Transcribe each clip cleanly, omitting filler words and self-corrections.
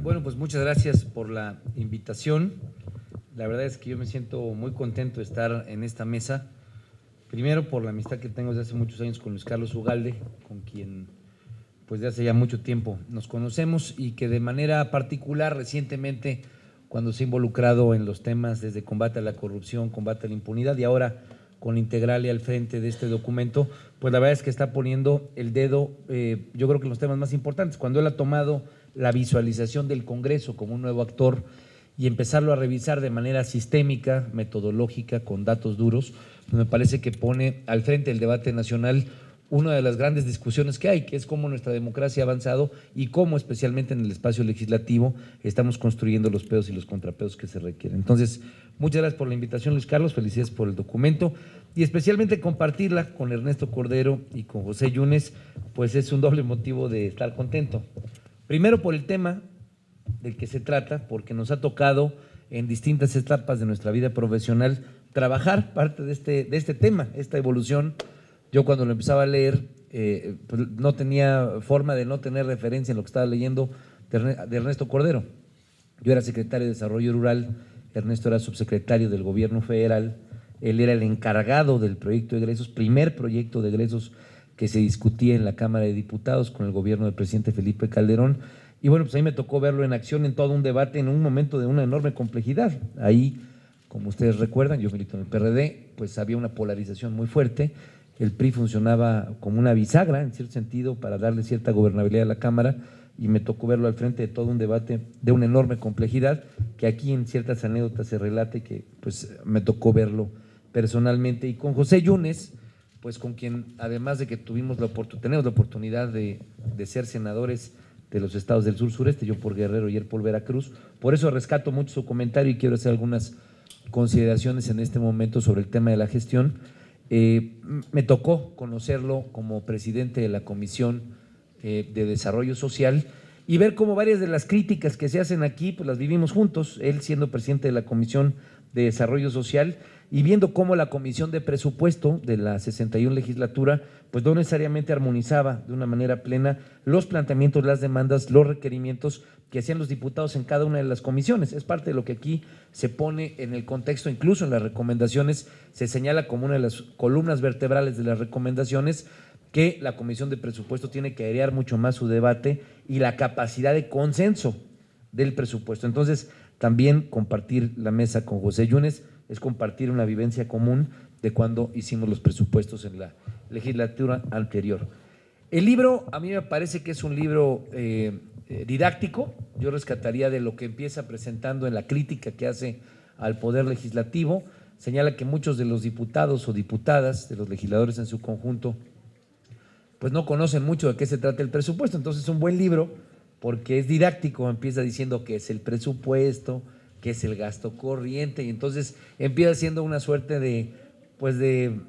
Bueno, pues muchas gracias por la invitación. La verdad es que yo me siento muy contento de estar en esta mesa. Primero por la amistad que tengo desde hace muchos años con Luis Carlos Ugalde, con quien pues de hace ya mucho tiempo nos conocemos y que de manera particular recientemente, cuando se ha involucrado en los temas desde combate a la corrupción, combate a la impunidad y ahora con Integralia al frente de este documento, pues la verdad es que está poniendo el dedo, yo creo que en los temas más importantes. Cuando él ha tomado la visualización del Congreso como un nuevo actor y empezarlo a revisar de manera sistémica, metodológica, con datos duros, pues me parece que pone al frente del debate nacional una de las grandes discusiones que hay, que es cómo nuestra democracia ha avanzado y cómo, especialmente en el espacio legislativo, estamos construyendo los pedos y los contrapedos que se requieren. Entonces, muchas gracias por la invitación, Luis Carlos, felicidades por el documento y especialmente compartirla con Ernesto Cordero y con José Yunes, pues es un doble motivo de estar contento. Primero por el tema del que se trata, porque nos ha tocado en distintas etapas de nuestra vida profesional trabajar parte de este tema, esta evolución. Yo cuando lo empezaba a leer, pues no tenía forma de no tener referencia en lo que estaba leyendo de Ernesto Cordero. Yo era secretario de Desarrollo Rural, Ernesto era subsecretario del Gobierno Federal, él era el encargado del proyecto de egresos, primer proyecto de egresos que se discutía en la Cámara de Diputados con el gobierno del presidente Felipe Calderón. Y bueno, pues ahí me tocó verlo en acción en todo un debate, en un momento de una enorme complejidad. Ahí, como ustedes recuerdan, yo milito en el PRD, pues había una polarización muy fuerte. El PRI funcionaba como una bisagra, en cierto sentido, para darle cierta gobernabilidad a la Cámara, y me tocó verlo al frente de todo un debate de una enorme complejidad, que aquí en ciertas anécdotas se relate que pues me tocó verlo personalmente. Y con José Yunes, pues con quien, además de que tenemos la oportunidad de ser senadores de los estados del sur-sureste, yo por Guerrero y él por Veracruz, por eso rescato mucho su comentario y quiero hacer algunas consideraciones en este momento sobre el tema de la gestión. Me tocó conocerlo como presidente de la Comisión de Desarrollo Social y ver cómo varias de las críticas que se hacen aquí, pues las vivimos juntos, él siendo presidente de la Comisión de Desarrollo Social y viendo cómo la Comisión de Presupuesto de la 61 legislatura pues no necesariamente armonizaba de una manera plena los planteamientos, las demandas, los requerimientos que hacían los diputados en cada una de las comisiones. Es parte de lo que aquí se pone en el contexto, incluso en las recomendaciones se señala como una de las columnas vertebrales de las recomendaciones que la Comisión de Presupuesto tiene que airear mucho más su debate y la capacidad de consenso del presupuesto. Entonces, también compartir la mesa con José Yunes es compartir una vivencia común de cuando hicimos los presupuestos en la legislatura anterior. El libro a mí me parece que es un libro didáctico. Yo rescataría de lo que empieza presentando en la crítica que hace al Poder Legislativo. Señala que muchos de los diputados o diputadas, de los legisladores en su conjunto, pues no conocen mucho de qué se trata el presupuesto. Entonces es un buen libro porque es didáctico, empieza diciendo qué es el presupuesto, qué es el gasto corriente, y entonces empieza siendo una suerte de, pues de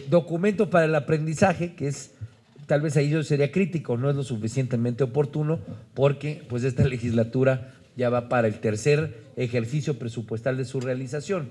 documento para el aprendizaje, que es, tal vez ahí yo sería crítico, no es lo suficientemente oportuno, porque pues esta legislatura ya va para el tercer ejercicio presupuestal de su realización.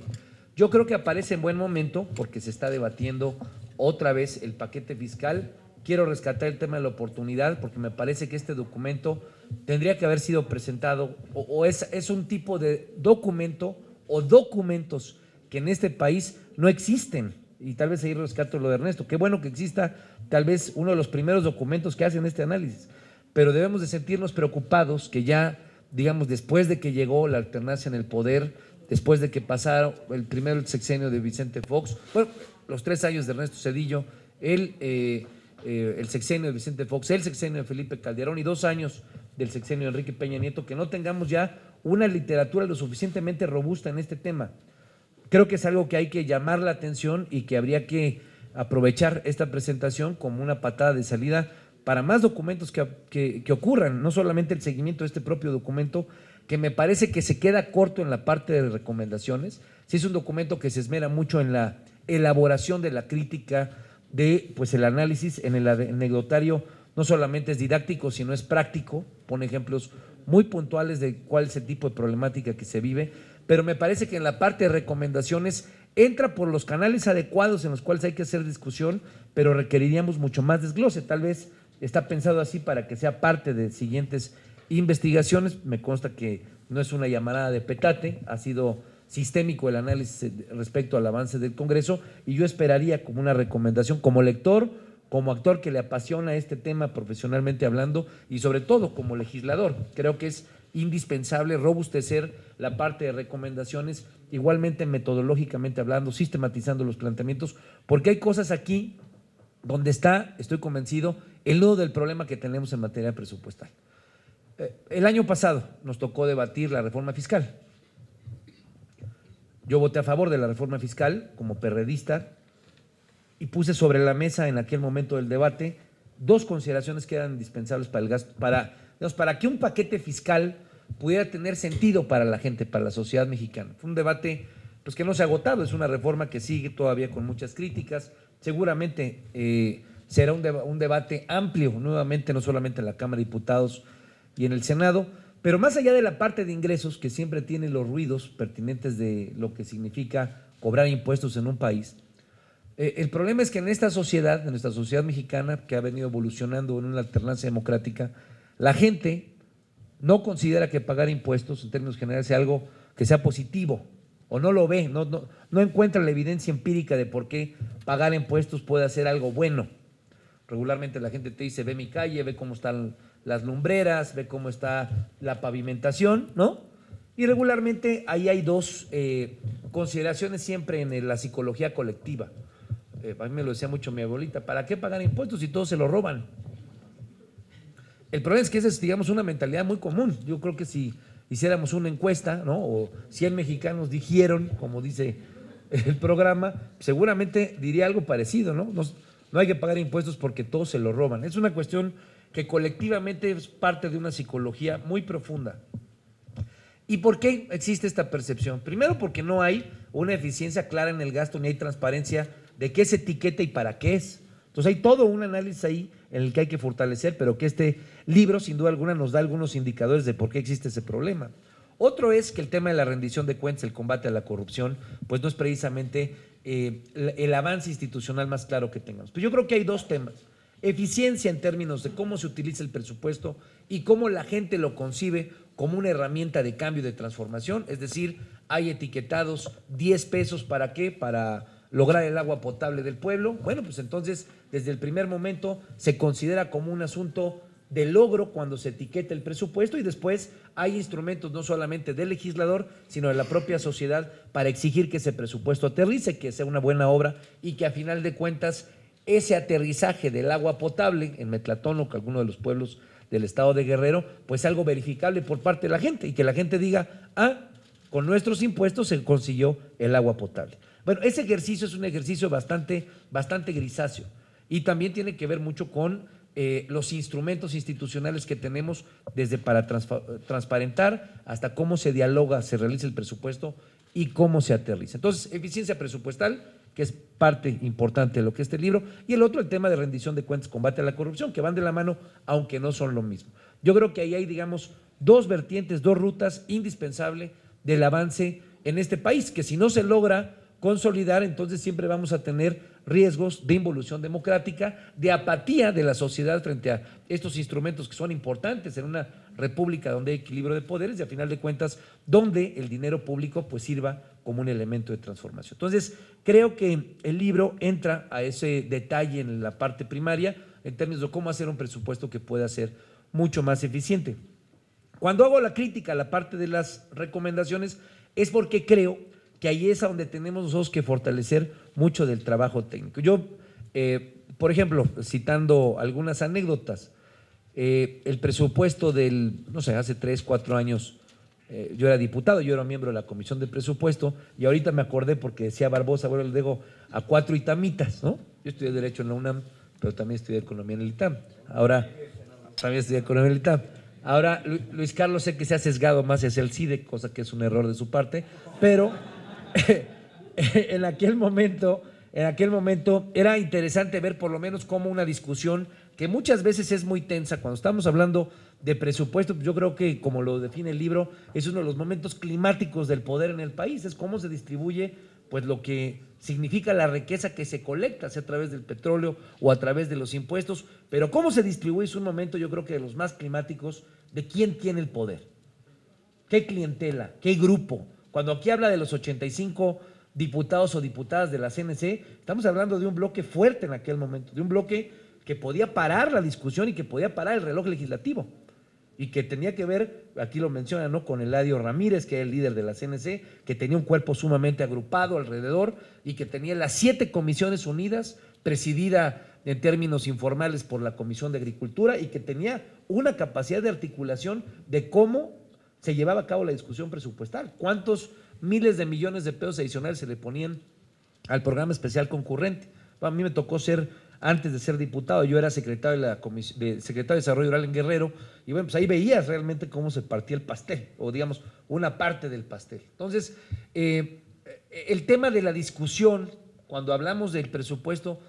Yo creo que aparece en buen momento porque se está debatiendo otra vez el paquete fiscal. Quiero rescatar el tema de la oportunidad porque me parece que este documento tendría que haber sido presentado o es un tipo de documento o documentos que en este país no existen. Y tal vez ahí rescato lo de Ernesto. Qué bueno que exista tal vez uno de los primeros documentos que hacen este análisis, pero debemos de sentirnos preocupados que ya, digamos, después de que llegó la alternancia en el poder, después de que pasaron el primer sexenio de Vicente Fox, bueno, los 3 años de Ernesto Zedillo, el sexenio de Vicente Fox, el sexenio de Felipe Calderón y 2 años del sexenio de Enrique Peña Nieto, que no tengamos ya una literatura lo suficientemente robusta en este tema. Creo que es algo que hay que llamar la atención y que habría que aprovechar esta presentación como una patada de salida para más documentos que ocurran, no solamente el seguimiento de este propio documento, que me parece que se queda corto en la parte de recomendaciones. Sí, es un documento que se esmera mucho en la elaboración de la crítica, de pues el análisis. En el anecdotario no solamente es didáctico, sino es práctico, pone ejemplos muy puntuales de cuál es el tipo de problemática que se vive, pero me parece que en la parte de recomendaciones entra por los canales adecuados en los cuales hay que hacer discusión, pero requeriríamos mucho más desglose. Tal vez está pensado así para que sea parte de siguientes investigaciones. Me consta que no es una llamarada de petate, ha sido sistémico el análisis respecto al avance del Congreso, y yo esperaría como una recomendación, como lector, como actor que le apasiona este tema profesionalmente hablando y sobre todo como legislador. Creo que es indispensable robustecer la parte de recomendaciones, igualmente metodológicamente hablando, sistematizando los planteamientos, porque hay cosas aquí donde está, estoy convencido, el nudo del problema que tenemos en materia presupuestal. El año pasado nos tocó debatir la reforma fiscal. Yo voté a favor de la reforma fiscal como perredista y puse sobre la mesa en aquel momento del debate dos consideraciones que eran indispensables para el gasto, para que un paquete fiscal pudiera tener sentido para la gente, para la sociedad mexicana. Fue un debate pues, que no se ha agotado, es una reforma que sigue todavía con muchas críticas. Seguramente será un debate amplio nuevamente, no solamente en la Cámara de Diputados y en el Senado, pero más allá de la parte de ingresos, que siempre tiene los ruidos pertinentes de lo que significa cobrar impuestos en un país, el problema es que en nuestra sociedad mexicana, que ha venido evolucionando en una alternancia democrática, la gente no considera que pagar impuestos en términos generales sea algo que sea positivo, o no lo ve, no encuentra la evidencia empírica de por qué pagar impuestos puede ser algo bueno. Regularmente la gente te dice, ve mi calle, ve cómo están las lumbreras, ve cómo está la pavimentación, ¿no? Y regularmente ahí hay dos consideraciones siempre en la psicología colectiva. A mí me lo decía mucho mi abuelita, ¿para qué pagar impuestos si todos se lo roban? El problema es que esa es, digamos, una mentalidad muy común. Yo creo que si hiciéramos una encuesta, ¿no? O 100 mexicanos dijeron, como dice el programa, seguramente diría algo parecido, ¿no? No hay que pagar impuestos porque todos se lo roban. Es una cuestión que colectivamente es parte de una psicología muy profunda. ¿Y por qué existe esta percepción? Primero, porque no hay una eficiencia clara en el gasto, ni hay transparencia de qué se etiqueta y para qué es. Entonces hay todo un análisis ahí en el que hay que fortalecer, pero que este libro sin duda alguna nos da algunos indicadores de por qué existe ese problema. Otro es que el tema de la rendición de cuentas, el combate a la corrupción, pues no es precisamente el avance institucional más claro que tengamos. Pero yo creo que hay dos temas. Eficiencia en términos de cómo se utiliza el presupuesto y cómo la gente lo concibe como una herramienta de cambio y de transformación, es decir, hay etiquetados 10 pesos ¿para qué? Para lograr el agua potable del pueblo. Bueno, pues entonces desde el primer momento se considera como un asunto de logro cuando se etiqueta el presupuesto, y después hay instrumentos no solamente del legislador, sino de la propia sociedad para exigir que ese presupuesto aterrice, que sea una buena obra y que a final de cuentas ese aterrizaje del agua potable en Metlatón o que alguno de los pueblos del estado de Guerrero, pues algo verificable por parte de la gente y que la gente diga, con nuestros impuestos se consiguió el agua potable. Bueno, ese ejercicio es un ejercicio bastante grisáceo y también tiene que ver mucho con los instrumentos institucionales que tenemos, desde para transparentar hasta cómo se dialoga, se realiza el presupuesto y cómo se aterriza. Entonces, eficiencia presupuestal, que es parte importante de lo que es este libro, y el otro, el tema de rendición de cuentas, combate a la corrupción, que van de la mano, aunque no son lo mismo. Yo creo que ahí hay, digamos, dos vertientes, dos rutas indispensables del avance en este país, que si no se logra consolidar, entonces siempre vamos a tener riesgos de involución democrática, de apatía de la sociedad frente a estos instrumentos que son importantes en una república donde hay equilibrio de poderes y a final de cuentas donde el dinero público pues sirva como un elemento de transformación. Entonces creo que el libro entra a ese detalle en la parte primaria en términos de cómo hacer un presupuesto que pueda ser mucho más eficiente. Cuando hago la crítica a la parte de las recomendaciones es porque creo que ahí es a donde tenemos nosotros que fortalecer mucho del trabajo técnico. Yo, por ejemplo, citando algunas anécdotas, el presupuesto del, no sé, hace 3, 4 años, yo era diputado, yo era miembro de la Comisión de Presupuesto y ahorita me acordé porque decía Barbosa, bueno, le dejo a 4 itamitas, ¿no? Yo estudié Derecho en la UNAM, pero también estudié Economía en el ITAM. Ahora, también estudié Economía en el ITAM. Ahora, Luis Carlos sé que se ha sesgado más hacia el CIDE, cosa que es un error de su parte, pero en aquel momento era interesante ver por lo menos cómo una discusión que muchas veces es muy tensa cuando estamos hablando de presupuesto. Yo creo que, como lo define el libro, es uno de los momentos climáticos del poder en el país, es cómo se distribuye pues lo que significa la riqueza que se colecta, sea a través del petróleo o a través de los impuestos, pero cómo se distribuye es un momento, yo creo que de los más climáticos, de quién tiene el poder, qué clientela, qué grupo. Cuando aquí habla de los 85 diputados o diputadas de la CNC, estamos hablando de un bloque fuerte en aquel momento, de un bloque que podía parar la discusión y que podía parar el reloj legislativo y que tenía que ver, aquí lo menciona, ¿no?, con Eladio Ramírez, que era el líder de la CNC, que tenía un cuerpo sumamente agrupado alrededor y que tenía las 7 comisiones unidas, presidida en términos informales por la Comisión de Agricultura, y que tenía una capacidad de articulación de cómo se llevaba a cabo la discusión presupuestal, cuántos miles de millones de pesos adicionales se le ponían al programa especial concurrente. A mí me tocó ser, antes de ser diputado, yo era secretario secretario de Desarrollo Rural en Guerrero, y bueno, pues ahí veías realmente cómo se partía el pastel, o digamos, una parte del pastel. Entonces, el tema de la discusión, cuando hablamos del presupuesto,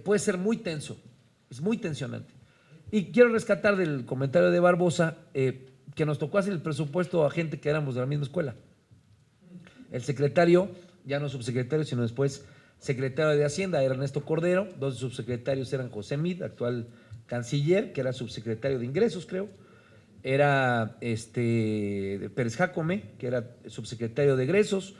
puede ser muy tenso, es muy tensionante. Y quiero rescatar del comentario de Barbosa, que nos tocó hacer el presupuesto a gente que éramos de la misma escuela. El secretario, ya no subsecretario, sino después secretario de Hacienda, era Ernesto Cordero. 2 subsecretarios eran José Mid, actual canciller, que era subsecretario de Ingresos, creo. Era Pérez Jácome, que era subsecretario de Egresos.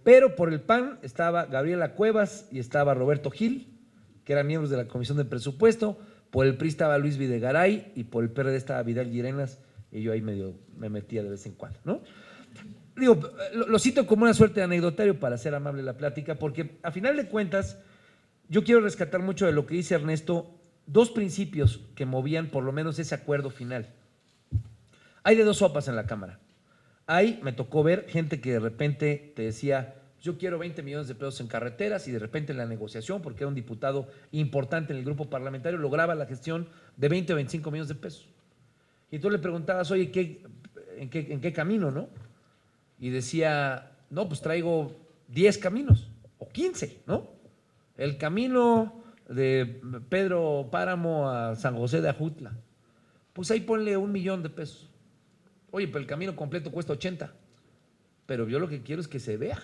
Pero por el PAN estaba Gabriela Cuevas y estaba Roberto Gil, que eran miembros de la Comisión de Presupuesto. Por el PRI estaba Luis Videgaray y por el PRD estaba Vidal Llerenas, y yo ahí medio me metía de vez en cuando, ¿no? Digo, lo cito como una suerte de anecdotario para hacer amable la plática, porque a final de cuentas yo quiero rescatar mucho de lo que dice Ernesto, 2 principios que movían por lo menos ese acuerdo final. Hay de 2 sopas en la Cámara. Ahí me tocó ver gente que de repente te decía, yo quiero 20 millones de pesos en carreteras, y de repente en la negociación, porque era un diputado importante en el grupo parlamentario, lograba la gestión de 20 o 25 millones de pesos. Y tú le preguntabas, oye, ¿en qué camino, no? Y decía, no, pues traigo 10 caminos, o 15, ¿no? El camino de Pedro Páramo a San José de Ajutla, pues ahí ponle 1 millón de pesos. Oye, pero el camino completo cuesta 80, pero yo lo que quiero es que se vea,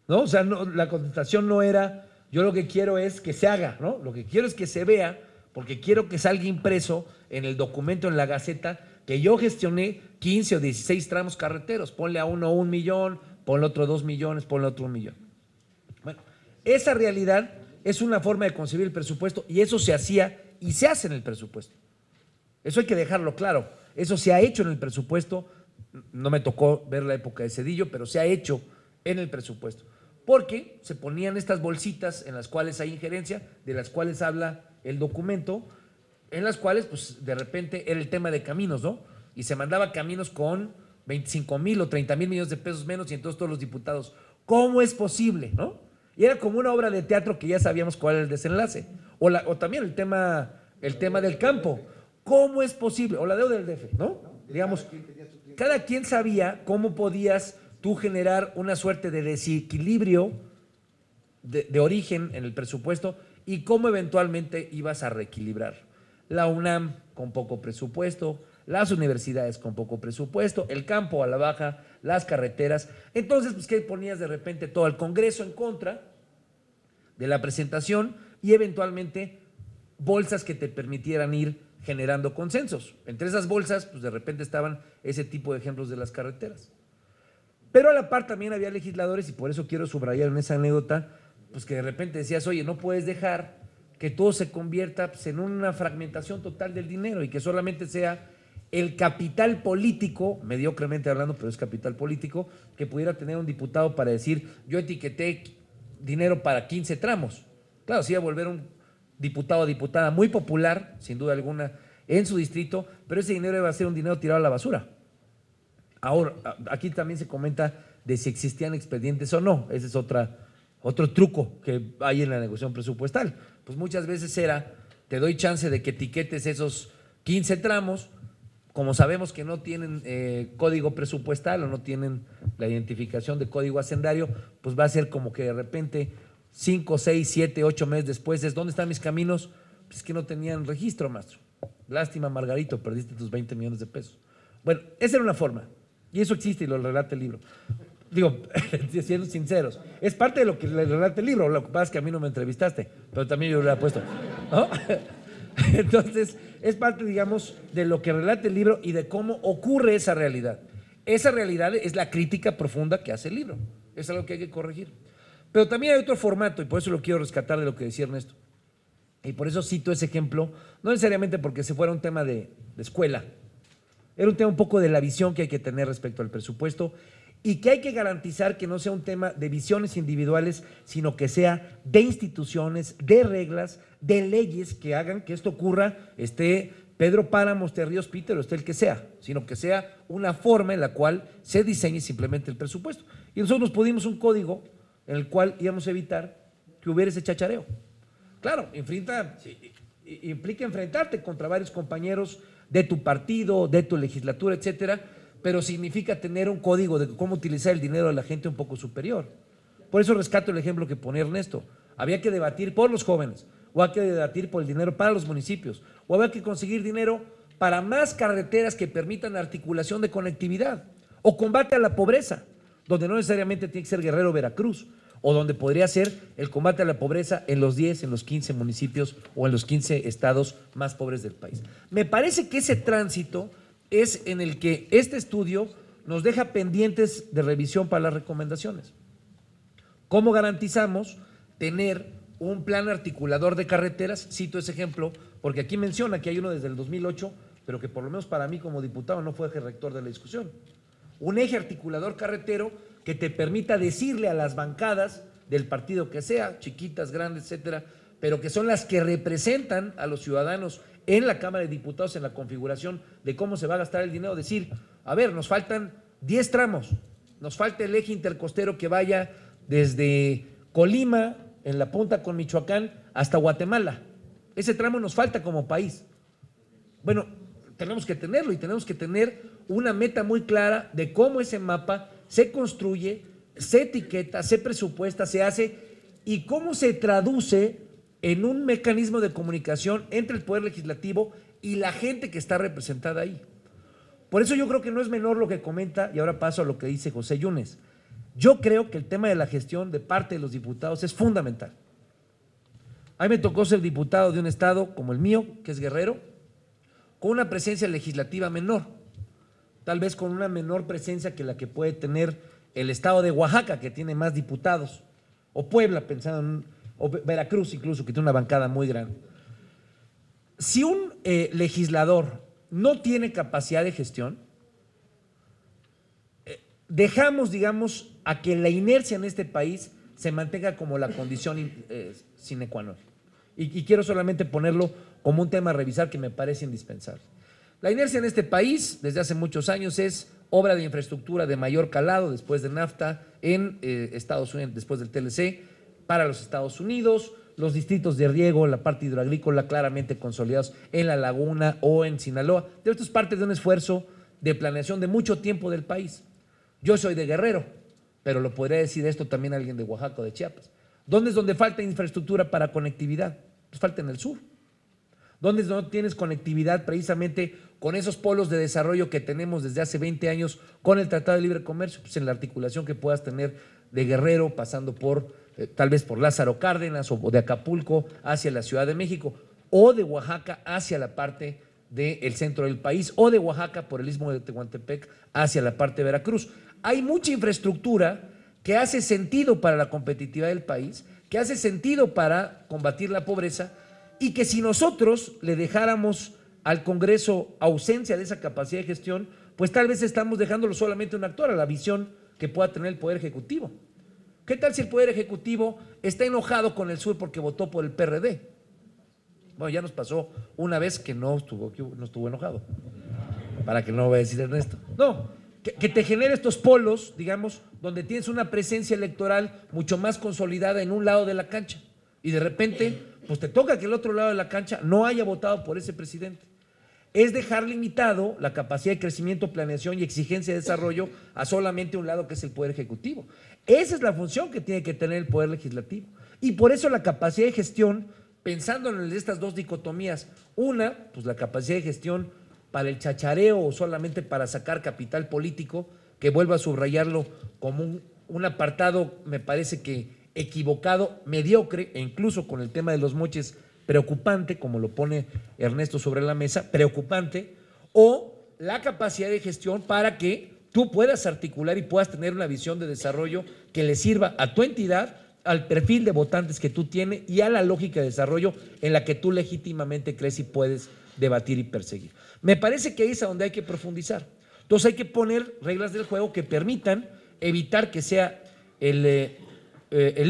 ¿no? O sea, no, la contestación no era, yo lo que quiero es que se haga, ¿no? Lo que quiero es que se vea, porque quiero que salga impreso en el documento, en la Gaceta, que yo gestioné 15 o 16 tramos carreteros. Ponle a uno 1 millón, ponle otro 2 millones, ponle otro 1 millón. Bueno, esa realidad es una forma de concebir el presupuesto, y eso se hacía y se hace en el presupuesto. Eso hay que dejarlo claro. Eso se ha hecho en el presupuesto. No me tocó ver la época de Zedillo, pero se ha hecho en el presupuesto. Porque se ponían estas bolsitas en las cuales hay injerencia, de las cuales habla el documento, en las cuales, pues, de repente era el tema de caminos, ¿no? Y se mandaba caminos con 25,000 o 30,000 millones de pesos menos, y entonces todos los diputados, ¿cómo es posible, no? Y era como una obra de teatro que ya sabíamos cuál era el desenlace. O también el tema del campo, ¿cómo es posible? O la deuda del DF, ¿no? Digamos, cada quien sabía cómo podías tú generar una suerte de desequilibrio de origen en el presupuesto y cómo eventualmente ibas a reequilibrar. La UNAM con poco presupuesto, las universidades con poco presupuesto, el campo a la baja, las carreteras. Entonces, pues, ¿qué ponías de repente? Todo el Congreso en contra de la presentación, y eventualmente bolsas que te permitieran ir generando consensos. Entre esas bolsas, pues de repente estaban ese tipo de ejemplos de las carreteras. Pero a la par también había legisladores, y por eso quiero subrayar en esa anécdota, pues que de repente decías, oye, no puedes dejar que todo se convierta, pues, en una fragmentación total del dinero, y que solamente sea el capital político, mediocremente hablando, pero es capital político, que pudiera tener un diputado para decir, yo etiqueté dinero para 15 tramos. Claro, se iba a volver un diputado o diputada muy popular, sin duda alguna, en su distrito, pero ese dinero iba a ser un dinero tirado a la basura. Ahora, aquí también se comenta de si existían expedientes o no. Ese es otro truco que hay en la negociación presupuestal. Pues muchas veces era, te doy chance de que etiquetes esos 15 tramos, como sabemos que no tienen código presupuestal o no tienen la identificación de código hacendario, pues va a ser como que de repente 5, 6, 7, 8 meses después es, ¿dónde están mis caminos? Pues que no tenían registro, maestro. Lástima, Margarito, perdiste tus 20 millones de pesos. Bueno, esa era una forma, y eso existe y lo relata el libro. Digo, siendo sinceros, es parte de lo que le relata el libro. Lo que pasa es que a mí no me entrevistaste, pero también yo lo he puesto, ¿no? Entonces, es parte, digamos, de lo que relata el libro y de cómo ocurre esa realidad. Esa realidad es la crítica profunda que hace el libro. Es algo que hay que corregir. Pero también hay otro formato, y por eso lo quiero rescatar de lo que decía Ernesto. Y por eso cito ese ejemplo, no necesariamente porque se fuera un tema de escuela. Era un tema un poco de la visión que hay que tener respecto al presupuesto y que hay que garantizar que no sea un tema de visiones individuales, sino que sea de instituciones, de reglas, de leyes que hagan que esto ocurra, esté Pedro Páramo, esté Ríos Peter o esté el que sea, sino que sea una forma en la cual se diseñe simplemente el presupuesto. Y nosotros pusimos un código en el cual íbamos a evitar que hubiera ese chachareo. Claro, implica enfrentarte contra varios compañeros de tu partido, de tu legislatura, etcétera, pero significa tener un código de cómo utilizar el dinero de la gente un poco superior. Por eso rescato el ejemplo que pone Ernesto. Había que debatir por los jóvenes, o había que debatir por el dinero para los municipios, o había que conseguir dinero para más carreteras que permitan articulación de conectividad, o combate a la pobreza, donde no necesariamente tiene que ser Guerrero, Veracruz, o donde podría ser el combate a la pobreza en los 10, en los 15 municipios o en los 15 estados más pobres del país. Me parece que ese tránsito es en el que este estudio nos deja pendientes de revisión para las recomendaciones. ¿Cómo garantizamos tener un plan articulador de carreteras? Cito ese ejemplo porque aquí menciona que hay uno desde el 2008, pero que por lo menos para mí como diputado no fue eje rector de la discusión. Un eje articulador carretero que te permita decirle a las bancadas del partido que sea, chiquitas, grandes, etcétera, pero que son las que representan a los ciudadanos en la Cámara de Diputados en la configuración de cómo se va a gastar el dinero, decir, a ver, nos faltan 10 tramos, nos falta el eje intercostero que vaya desde Colima, en la punta con Michoacán, hasta Guatemala. Ese tramo nos falta como país. Bueno, tenemos que tenerlo y tenemos que tener una meta muy clara de cómo ese mapa se construye, se etiqueta, se presupuesta, se hace y cómo se traduce en un mecanismo de comunicación entre el Poder Legislativo y la gente que está representada ahí. Por eso yo creo que no es menor lo que comenta, y ahora paso a lo que dice José Yunes. Yo creo que el tema de la gestión de parte de los diputados es fundamental. A mí me tocó ser diputado de un estado como el mío, que es Guerrero, con una presencia legislativa menor, tal vez con una menor presencia que la que puede tener el estado de Oaxaca, que tiene más diputados, o Puebla, pensando en o Veracruz incluso, que tiene una bancada muy grande. Si un legislador no tiene capacidad de gestión, dejamos, digamos, a que la inercia en este país se mantenga como la condición sine qua non. Y quiero solamente ponerlo como un tema a revisar que me parece indispensable. La inercia en este país desde hace muchos años es obra de infraestructura de mayor calado después de NAFTA en Estados Unidos, después del TLC, para los Estados Unidos, los distritos de riego, la parte hidroagrícola claramente consolidados en La Laguna o en Sinaloa. Esto es parte de un esfuerzo de planeación de mucho tiempo del país. Yo soy de Guerrero, pero lo podría decir esto también alguien de Oaxaca o de Chiapas. ¿Dónde es donde falta infraestructura para conectividad? Pues falta en el sur. ¿Dónde no tienes conectividad precisamente con esos polos de desarrollo que tenemos desde hace 20 años con el Tratado de Libre Comercio? Pues en la articulación que puedas tener de Guerrero, pasando por tal vez por Lázaro Cárdenas o de Acapulco hacia la Ciudad de México, o de Oaxaca hacia la parte del centro del país, o de Oaxaca por el Istmo de Tehuantepec hacia la parte de Veracruz. Hay mucha infraestructura que hace sentido para la competitividad del país, que hace sentido para combatir la pobreza, y que si nosotros le dejáramos al Congreso ausencia de esa capacidad de gestión, pues tal vez estamos dejándolo solamente un actor a la visión que pueda tener el Poder Ejecutivo. ¿Qué tal si el Poder Ejecutivo está enojado con el sur porque votó por el PRD? Bueno, ya nos pasó una vez que no estuvo enojado, para que no lo vaya a decir Ernesto. No, que te genere estos polos, digamos, donde tienes una presencia electoral mucho más consolidada en un lado de la cancha y de repente, pues te toca que el otro lado de la cancha no haya votado por ese presidente. Es dejar limitado la capacidad de crecimiento, planeación y exigencia de desarrollo a solamente un lado que es el Poder Ejecutivo. Esa es la función que tiene que tener el Poder Legislativo. Y por eso la capacidad de gestión, pensando en estas dos dicotomías, una, pues la capacidad de gestión para el chachareo o solamente para sacar capital político, que vuelvo a subrayarlo como un apartado, me parece que equivocado, mediocre, e incluso con el tema de los moches preocupante, como lo pone Ernesto sobre la mesa, preocupante, o la capacidad de gestión para que tú puedas articular y puedas tener una visión de desarrollo que le sirva a tu entidad, al perfil de votantes que tú tienes y a la lógica de desarrollo en la que tú legítimamente crees y puedes debatir y perseguir. Me parece que ahí es a donde hay que profundizar. Entonces hay que poner reglas del juego que permitan evitar que sea el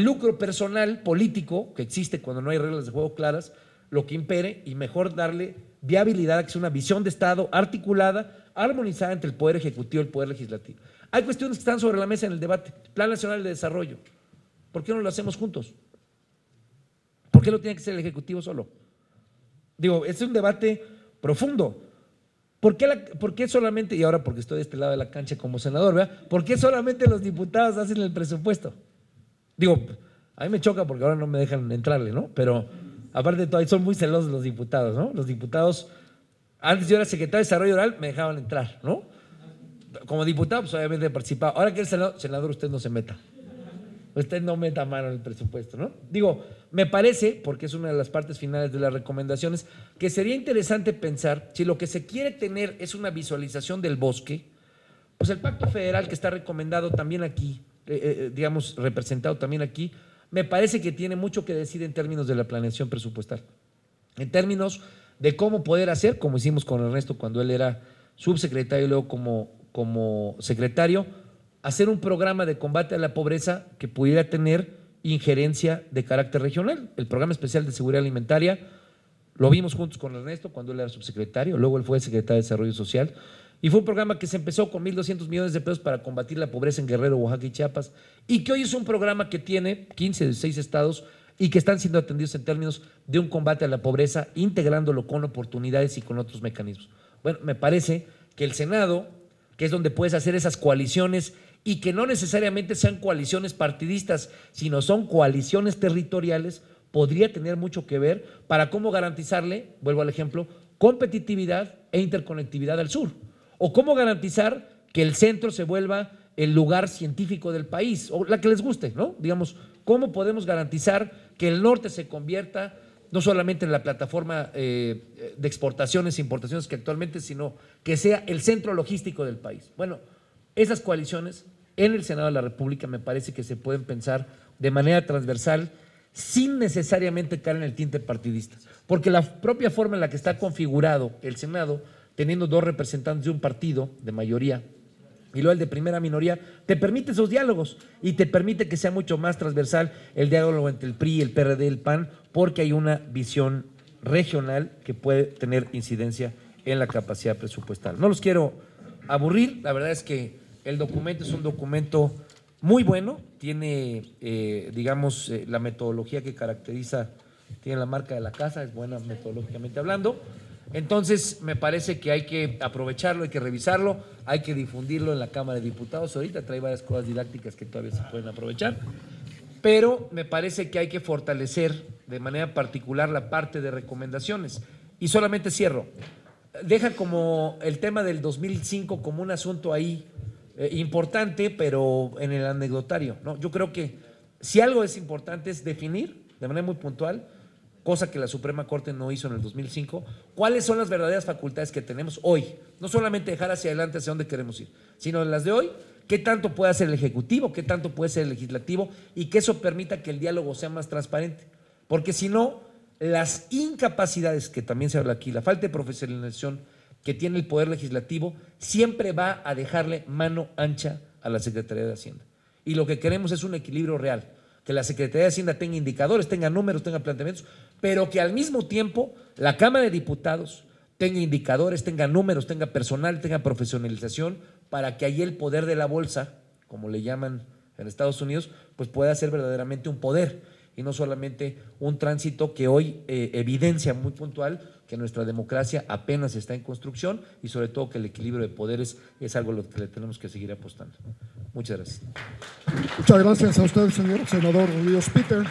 lucro personal político que existe cuando no hay reglas de juego claras lo que impere, y mejor darle viabilidad a que sea una visión de Estado articulada, armonizada entre el Poder Ejecutivo y el Poder Legislativo. Hay cuestiones que están sobre la mesa en el debate. Plan Nacional de Desarrollo. ¿Por qué no lo hacemos juntos? ¿Por qué lo tiene que ser el Ejecutivo solo? Digo, es un debate profundo. ¿Por qué solamente, y ahora porque estoy de este lado de la cancha como senador, ¿verdad? ¿Por qué solamente los diputados hacen el presupuesto? Digo, a mí me choca porque ahora no me dejan entrarle, ¿no? Pero aparte de todo, son muy celosos los diputados, ¿no? Los diputados, antes yo era secretario de Desarrollo Rural, me dejaban entrar, ¿no? Como diputado, pues obviamente participaba. Ahora que es senador, usted no se meta. Usted no meta mano en el presupuesto, ¿no? Digo, me parece, porque es una de las partes finales de las recomendaciones, que sería interesante pensar, si lo que se quiere tener es una visualización del bosque, pues el Pacto Federal que está recomendado también aquí, digamos, representado también aquí, me parece que tiene mucho que decir en términos de la planeación presupuestal, en términos de cómo poder hacer, como hicimos con Ernesto cuando él era subsecretario y luego como secretario, hacer un programa de combate a la pobreza que pudiera tener injerencia de carácter regional. El Programa Especial de Seguridad Alimentaria lo vimos juntos con Ernesto cuando él era subsecretario, luego él fue secretario de Desarrollo Social, y fue un programa que se empezó con 1.200 millones de pesos para combatir la pobreza en Guerrero, Oaxaca y Chiapas, y que hoy es un programa que tiene 15 de 16 estados y que están siendo atendidos en términos de un combate a la pobreza, integrándolo con oportunidades y con otros mecanismos. Bueno, me parece que el Senado, que es donde puedes hacer esas coaliciones y que no necesariamente sean coaliciones partidistas, sino son coaliciones territoriales, podría tener mucho que ver para cómo garantizarle, vuelvo al ejemplo, competitividad e interconectividad al sur. O cómo garantizar que el centro se vuelva el lugar científico del país, o la que les guste, ¿no? Digamos, ¿cómo podemos garantizar que el norte se convierta no solamente en la plataforma de exportaciones e importaciones que actualmente, sino que sea el centro logístico del país? Bueno, esas coaliciones en el Senado de la República me parece que se pueden pensar de manera transversal sin necesariamente caer en el tinte partidista, porque la propia forma en la que está configurado el Senado, teniendo dos representantes de un partido de mayoría y luego el de primera minoría, te permite esos diálogos y te permite que sea mucho más transversal el diálogo entre el PRI, el PRD y el PAN, porque hay una visión regional que puede tener incidencia en la capacidad presupuestal. No los quiero aburrir, la verdad es que el documento es un documento muy bueno, tiene, digamos, la metodología que caracteriza, tiene la marca de la casa, es buena metodológicamente hablando. Entonces, me parece que hay que aprovecharlo, hay que revisarlo, hay que difundirlo en la Cámara de Diputados. Ahorita trae varias cosas didácticas que todavía se pueden aprovechar, pero me parece que hay que fortalecer de manera particular la parte de recomendaciones. Y solamente cierro, deja como el tema del 2005 como un asunto ahí importante, pero en el anecdotario, ¿no? Yo creo que si algo es importante es definir de manera muy puntual, cosa que la Suprema Corte no hizo en el 2005, cuáles son las verdaderas facultades que tenemos hoy. No solamente dejar hacia adelante hacia dónde queremos ir, sino las de hoy, qué tanto puede hacer el Ejecutivo, qué tanto puede ser el Legislativo y que eso permita que el diálogo sea más transparente. Porque si no, las incapacidades que también se habla aquí, la falta de profesionalización que tiene el Poder Legislativo, siempre va a dejarle mano ancha a la Secretaría de Hacienda. Y lo que queremos es un equilibrio real, que la Secretaría de Hacienda tenga indicadores, tenga números, tenga planteamientos, pero que al mismo tiempo la Cámara de Diputados tenga indicadores, tenga números, tenga personal, tenga profesionalización, para que ahí el poder de la bolsa, como le llaman en Estados Unidos, pues pueda ser verdaderamente un poder y no solamente un tránsito que hoy evidencia muy puntual que nuestra democracia apenas está en construcción y sobre todo que el equilibrio de poderes es algo a lo que le tenemos que seguir apostando. Muchas gracias. Muchas gracias a usted, señor senador Ríos Peter.